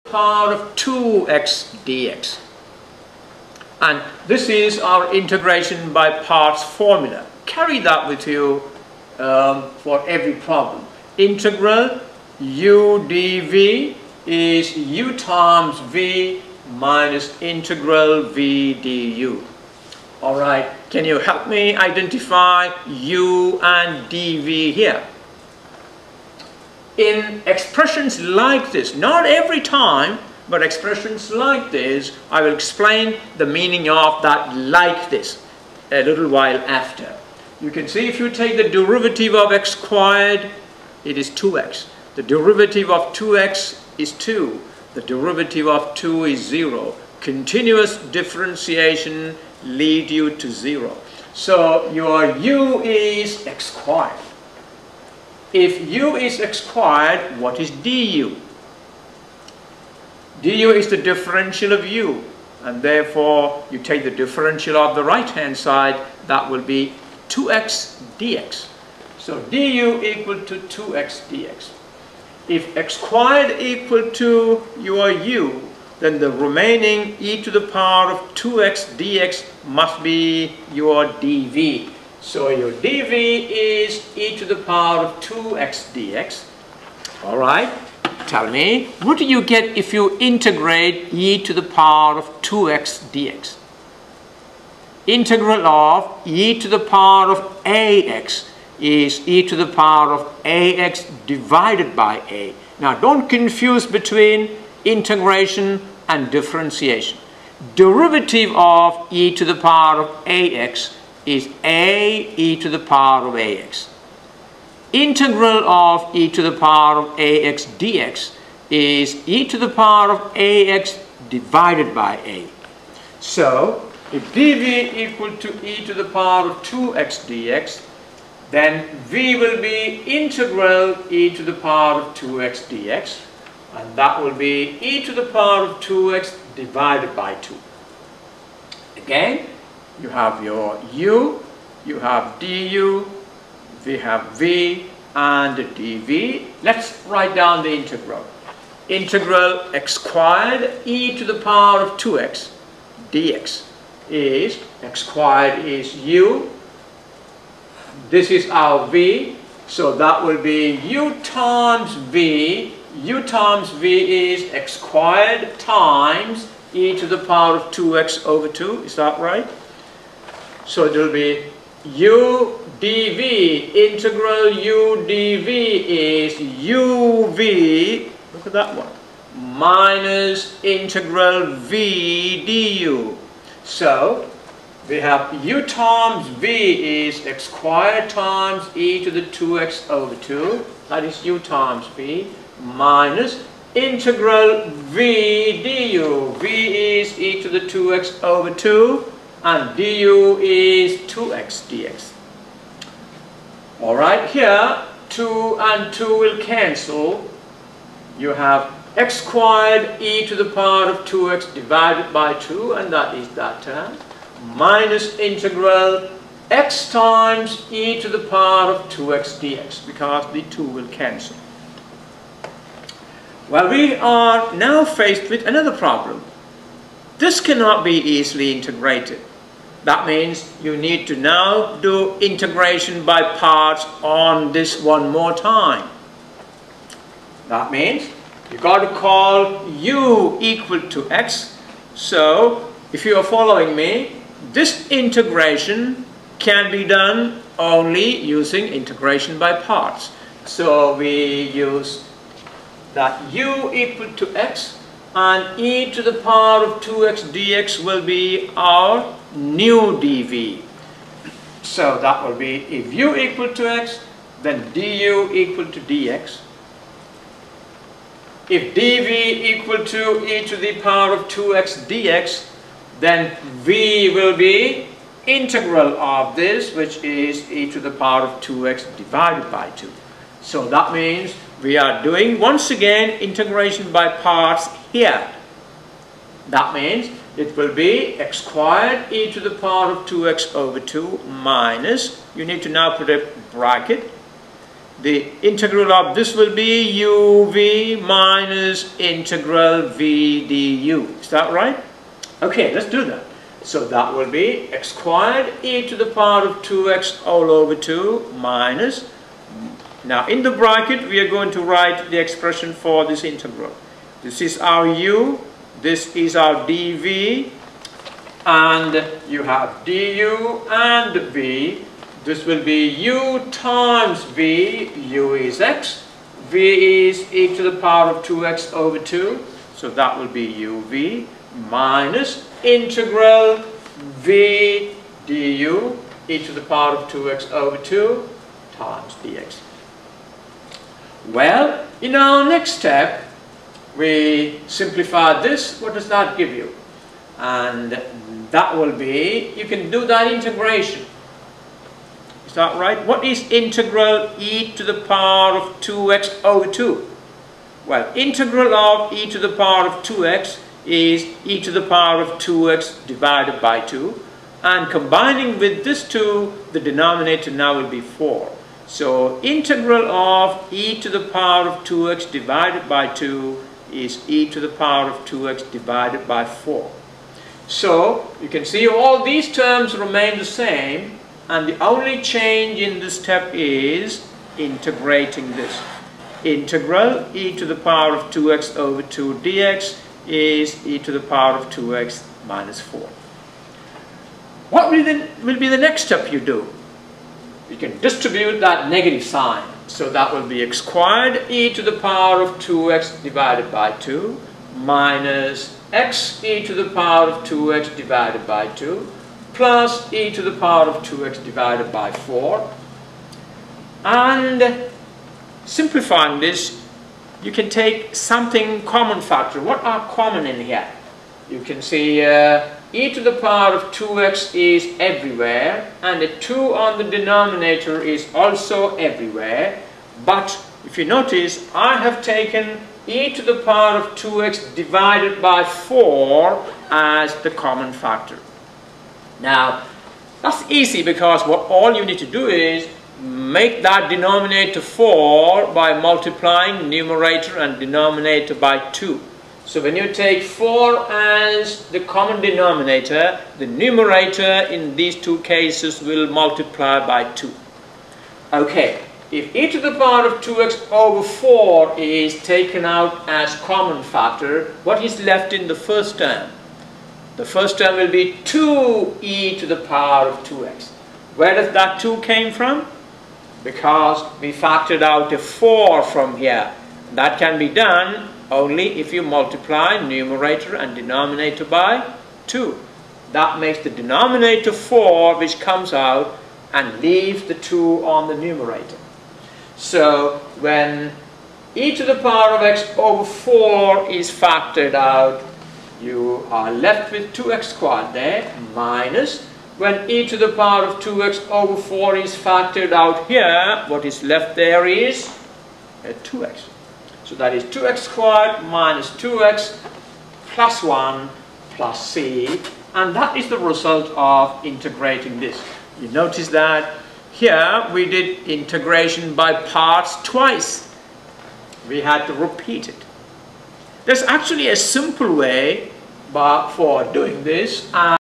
power of 2x dx. And this is our integration by parts formula. Carry that with you for every problem. Integral u dv is u times v minus integral v du. Alright, can you help me identify u and dv here? In expressions like this, not every time, but expressions like this, I will explain the meaning of that like this a little while after. You can see if you take the derivative of x squared, it is 2x. The derivative of 2x is 2. The derivative of 2 is 0. Continuous differentiation leads you to 0. So your u is x squared. If u is x squared, what is du? Du is the differential of u, and therefore you take the differential of the right hand side, that will be 2x dx. So du equal to 2x dx. If x squared equal to your u, then the remaining e to the power of 2x dx must be your dv. So your dv is e to the power of 2x dx. Alright, tell me, what do you get if you integrate e to the power of 2x dx? Integral of e to the power of ax is e to the power of ax divided by a. Now don't confuse between integration and differentiation. Derivative of e to the power of ax is a e to the power of ax. Integral of e to the power of ax dx is e to the power of ax divided by a. So if dv equal to e to the power of 2x dx, then v will be integral e to the power of 2x dx, and that will be e to the power of 2x divided by 2. Again, you have your u, you have du, we have v and dv. Let's write down the integral. Integral x squared e to the power of 2x dx is, x squared is u, this is our v, so that will be u times v. U times v is x squared times e to the power of 2x over 2, is that right? So it will be u dv, integral u dv is uv, look at that one, minus integral v du. So we have u times v is x squared times e to the 2x over 2, that is u times v, minus integral v du. V is e to the 2x over 2 and du is 2x dx. Alright, here 2 and 2 will cancel. You have x squared e to the power of 2x divided by 2, and that is that term, minus integral x times e to the power of 2x dx, because the 2 will cancel. Well, we are now faced with another problem. This cannot be easily integrated. That means you need to now do integration by parts on this one more time. That means you've got to call u equal to x. So if you are following me, this integration can be done only using integration by parts. So we use that u equal to x, and e to the power of 2x dx will be our new dv. So that will be, if u equal to x, then du equal to dx. If dv equal to e to the power of 2x dx, then v will be integral of this, which is e to the power of 2x divided by 2. So that means we are doing once again integration by parts here. That means it will be x squared e to the power of 2x over 2 minus, you need to now put a bracket, the integral of this will be uv minus integral v du. Is that right? Okay, let's do that. So that will be x squared e to the power of 2x all over 2 minus, now in the bracket we are going to write the expression for this integral. This is our u, this is our dv, and you have du and v. This will be u times v, u is x, v is e to the power of 2x over 2, so that will be uv minus integral v du e to the power of 2x over 2 times dx. Well, in our next step, we simplify this. What does that give you? And that will be, you can do that integration. Is that right? What is integral e to the power of 2x over 2? Well, integral of e to the power of 2x is e to the power of 2x divided by 2. And combining with this 2, the denominator now will be 4. So integral of e to the power of 2x divided by 2 is e to the power of 2x divided by 4. So you can see all these terms remain the same, and the only change in this step is integrating this. Integral e to the power of 2x over 2 dx is e to the power of 2x minus 4. What will be the next step you do? You can distribute that negative sign. So that will be x squared e to the power of 2x divided by 2 minus x e to the power of 2x divided by 2 plus e to the power of 2x divided by 4. And simplifying this, you can take something common factor. What are common in here? You can see e to the power of 2x is everywhere, and the 2 on the denominator is also everywhere. But if you notice, I have taken e to the power of 2x divided by 4 as the common factor. Now, that's easy, because all you need to do is make that denominator 4 by multiplying numerator and denominator by 2. So when you take 4 as the common denominator, the numerator in these two cases will multiply by 2. Okay, if e to the power of 2x over 4 is taken out as common factor, what is left in the first term? The first term will be 2e to the power of 2x. Where does that 2 came from? Because we factored out a 4 from here. That can be done only if you multiply numerator and denominator by 2. That makes the denominator 4, which comes out and leaves the 2 on the numerator. So when e to the power of x over 4 is factored out, you are left with 2x squared there, minus, when e to the power of 2x over 4 is factored out here, what is left there is 2x. So that is 2x squared minus 2x plus 1 plus c, and that is the result of integrating this. You notice that here we did integration by parts twice. We had to repeat it. There's actually a simple way for doing this.